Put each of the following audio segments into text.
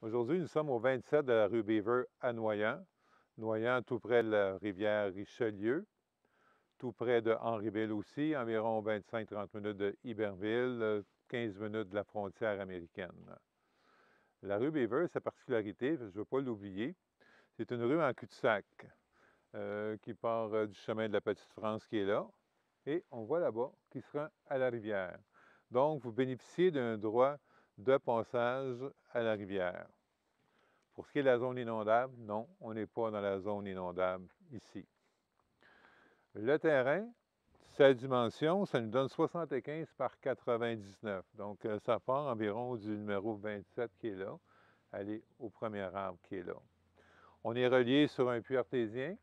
Aujourd'hui, nous sommes au 27 de la rue Beaver à Noyant. Noyant, tout près de la rivière Richelieu, tout près de Henryville aussi, environ 25-30 minutes de Iberville, 15 minutes de la frontière américaine. La rue Beaver, sa particularité, je ne veux pas l'oublier, c'est une rue en cul-de-sac qui part du chemin de la Petite-France qui est là. Et on voit là-bas qui sera à la rivière. Donc, vous bénéficiez d'un droit de passage à la rivière. Pour ce qui est de la zone inondable, non, on n'est pas dans la zone inondable ici. Le terrain, sa dimension, ça nous donne 75 par 99. Donc, ça part environ du numéro 27 qui est là, aller au premier arbre qui est là. On est relié sur un puits artésien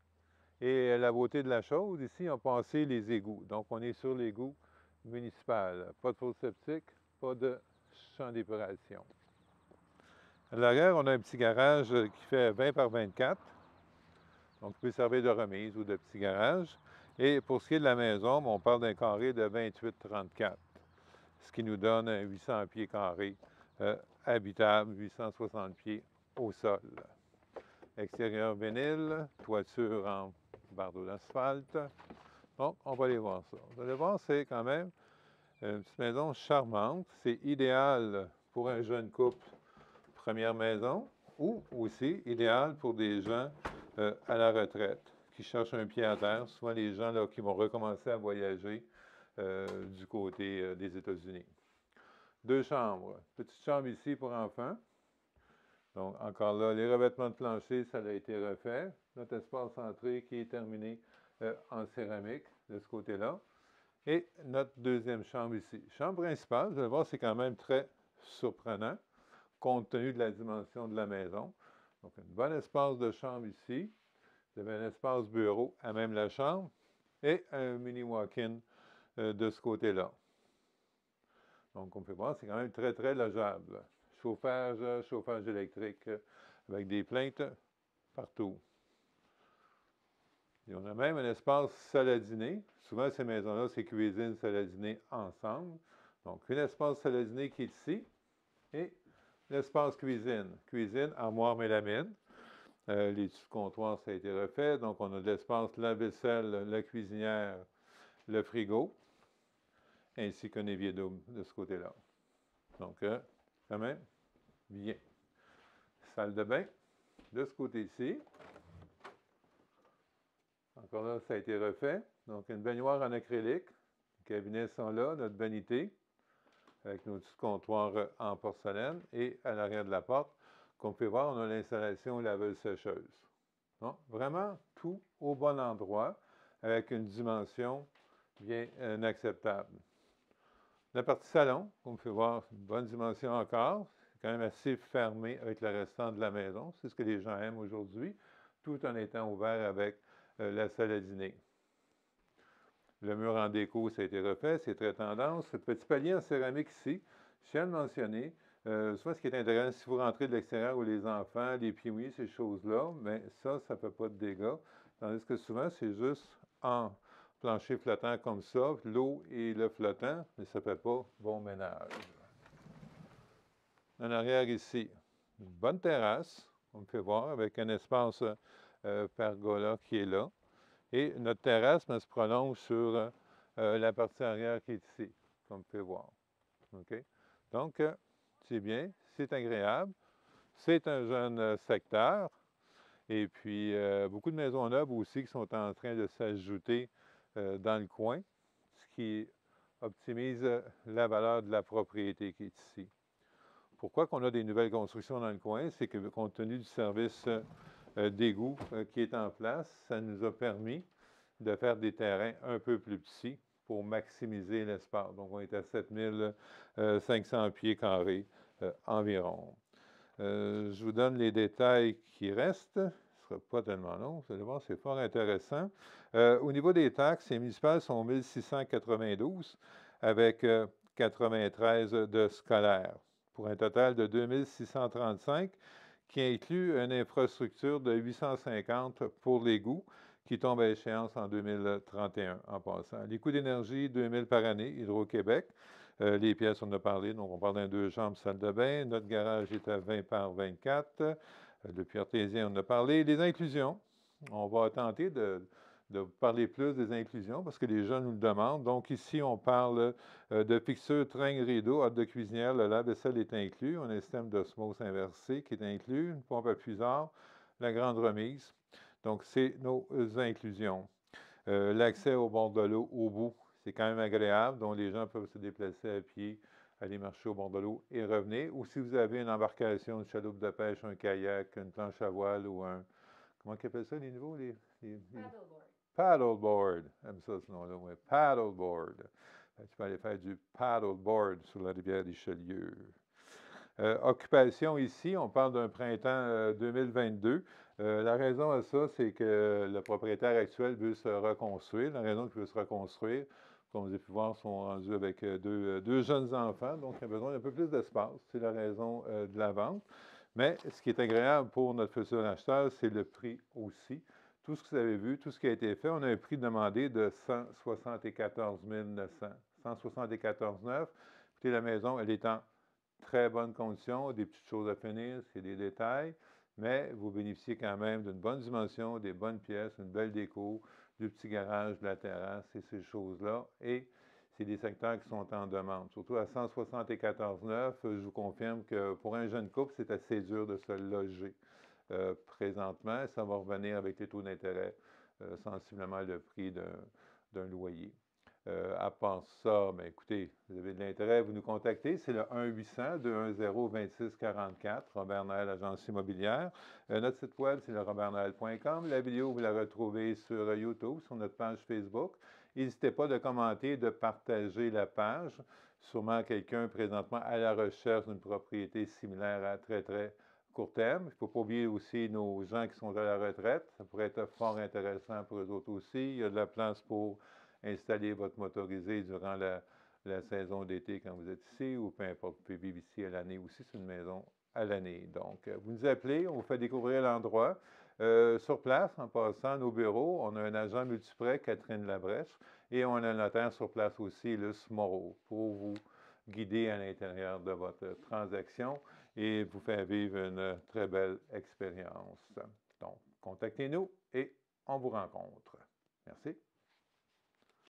et la beauté de la chose, ici, on a passé les égouts. Donc, on est sur l'égout municipal. Pas de fosse septique, pas de champ d'épuration. À l'arrière, on a un petit garage qui fait 20 par 24. Donc, il peut servir de remise ou de petit garage. Et pour ce qui est de la maison, on parle d'un carré de 28-34, ce qui nous donne 800 pieds carrés habitable, 860 pieds au sol. Extérieur vinyle, toiture en bardeau d'asphalte. Donc, on va aller voir ça. Vous allez voir, c'est quand même une petite maison charmante. C'est idéal pour un jeune couple, première maison, ou aussi idéal pour des gens à la retraite qui cherchent un pied à terre, souvent les gens là, qui vont recommencer à voyager du côté des États-Unis. 2 chambres. Petite chambre ici pour enfants. Donc, encore là, les revêtements de plancher, ça a été refait. Notre espace entrée qui est terminé en céramique de ce côté-là. Et notre deuxième chambre ici. Chambre principale, vous allez voir, c'est quand même très surprenant compte tenu de la dimension de la maison. Donc, un bon espace de chambre ici. Vous avez un espace bureau à même la chambre et un mini walk-in de ce côté-là. Donc, on peut voir, c'est quand même très, très logeable. Chauffage électrique avec des plaintes partout. Et on a même un espace salle à dîner. Souvent, ces maisons-là, c'est cuisine, salle à dîner ensemble. Donc, un espace salle à dîner qui est ici et l'espace cuisine. Cuisine, armoire mélamine. Les comptoirs, ça a été refait. Donc, on a de l'espace lave-vaisselle, la cuisinière, le frigo, ainsi qu'un évier double de ce côté-là. Donc, quand même, bien. Salle de bain, de ce côté-ci. Encore là, ça a été refait. Donc, une baignoire en acrylique. Les cabinets sont là, notre vanité, avec nos petits comptoirs en porcelaine. Et à l'arrière de la porte, comme vous pouvez voir, on a l'installation laveuse-sécheuse. Donc, vraiment tout au bon endroit, avec une dimension bien acceptable. La partie salon, comme vous pouvez voir, une bonne dimension encore. C'est quand même assez fermé avec le restant de la maison. C'est ce que les gens aiment aujourd'hui, tout en étant ouvert avec la salle à dîner. Le mur en déco, ça a été refait, c'est très tendance. Le petit palier en céramique ici, je tiens à le mentionner. Souvent, ce qui est intéressant, si vous rentrez de l'extérieur ou les enfants, les pieds mouillés, ces choses-là, mais ça ne fait pas de dégâts. Tandis que souvent, c'est juste en plancher flottant comme ça, l'eau et le flottant, mais ça ne fait pas bon ménage. En arrière ici, une bonne terrasse, on peut voir, avec un espace pergola qui est là. Et notre terrasse se prolonge sur la partie arrière qui est ici, comme vous pouvez voir. OK? Donc, c'est bien, c'est agréable. C'est un jeune secteur. Et puis, beaucoup de maisons neuves aussi qui sont en train de s'ajouter dans le coin, ce qui optimise la valeur de la propriété qui est ici. Pourquoi qu'on a des nouvelles constructions dans le coin? C'est que compte tenu du service d'égout qui est en place, ça nous a permis de faire des terrains un peu plus petits pour maximiser l'espace. Donc, on est à 7500 pieds carrés environ. Je vous donne les détails qui restent. Ce ne sera pas tellement long. Vous allez voir, c'est fort intéressant. Au niveau des taxes, les municipales sont 1692 avec 93 de scolaires pour un total de 2635 qui inclut une infrastructure de 850 pour l'égout qui tombe à échéance en 2031 en passant. Les coûts d'énergie, 2000 par année, Hydro-Québec. Les pièces, on a parlé, donc on parle d'un 2 chambres, salle de bain. Notre garage est à 20 par 24. Le puits artésien, on a parlé. Les inclusions, on va tenter de vous parler plus des inclusions parce que les gens nous le demandent. Donc ici, on parle de fixture, tringle, rideau, hotte de cuisinière, le lave-vaisselle est inclus. On a un système d'osmose inversé qui est inclus, une pompe à puisard, la grande remise. Donc, c'est nos inclusions. L'accès au bord de l'eau, au bout, c'est quand même agréable. Donc, les gens peuvent se déplacer à pied, aller marcher au bord de l'eau et revenir. Ou si vous avez une embarcation, une chaloupe de pêche, un kayak, une planche à voile ou un... Comment ils appellent ça, les nouveaux? Paddleboard. Paddleboard. J'aime ça, ce nom-là, oui. Paddleboard. Tu peux aller faire du paddleboard sur la rivière Richelieu. Occupation ici, on parle d'un printemps 2022. La raison à ça, c'est que le propriétaire actuel veut se reconstruire. La raison qu'il veut se reconstruire, comme vous avez pu voir, sont rendus avec deux jeunes enfants, donc il a besoin d'un peu plus d'espace. C'est la raison de la vente. Mais ce qui est agréable pour notre futur acheteur, c'est le prix aussi. Tout ce que vous avez vu, tout ce qui a été fait, on a un prix demandé de 174 900. 174 900. Écoutez, la maison, elle est en très bonnes conditions, des petites choses à finir, c'est des détails, mais vous bénéficiez quand même d'une bonne dimension, des bonnes pièces, une belle déco, du petit garage, de la terrasse et ces choses-là. Et c'est des secteurs qui sont en demande. Surtout à 174,9, je vous confirme que pour un jeune couple, c'est assez dur de se loger. Présentement, ça va revenir avec les taux d'intérêt, sensiblement le prix d'un loyer. À part ça, bien, écoutez, vous avez de l'intérêt, vous nous contactez. C'est le 1-800-210-2644, Robert Noël, agence immobilière. Notre site web, c'est le robertnoël.com. La vidéo, vous la retrouvez sur YouTube, sur notre page Facebook. N'hésitez pas de commenter, de partager la page. Sûrement quelqu'un présentement à la recherche d'une propriété similaire à très, très court terme. Il ne faut pas oublier aussi nos gens qui sont à la retraite. Ça pourrait être fort intéressant pour eux autres aussi. Il y a de la place pour installer votre motorisé durant la saison d'été quand vous êtes ici, ou peu importe, vous pouvez vivre ici à l'année aussi, c'est une maison à l'année. Donc, vous nous appelez, on vous fait découvrir l'endroit. Sur place, en passant nos bureaux, on a un agent multiprêt, Catherine Labrèche, et on a un notaire sur place aussi, Luce Moreau, pour vous guider à l'intérieur de votre transaction et vous faire vivre une très belle expérience. Donc, contactez-nous et on vous rencontre. Merci.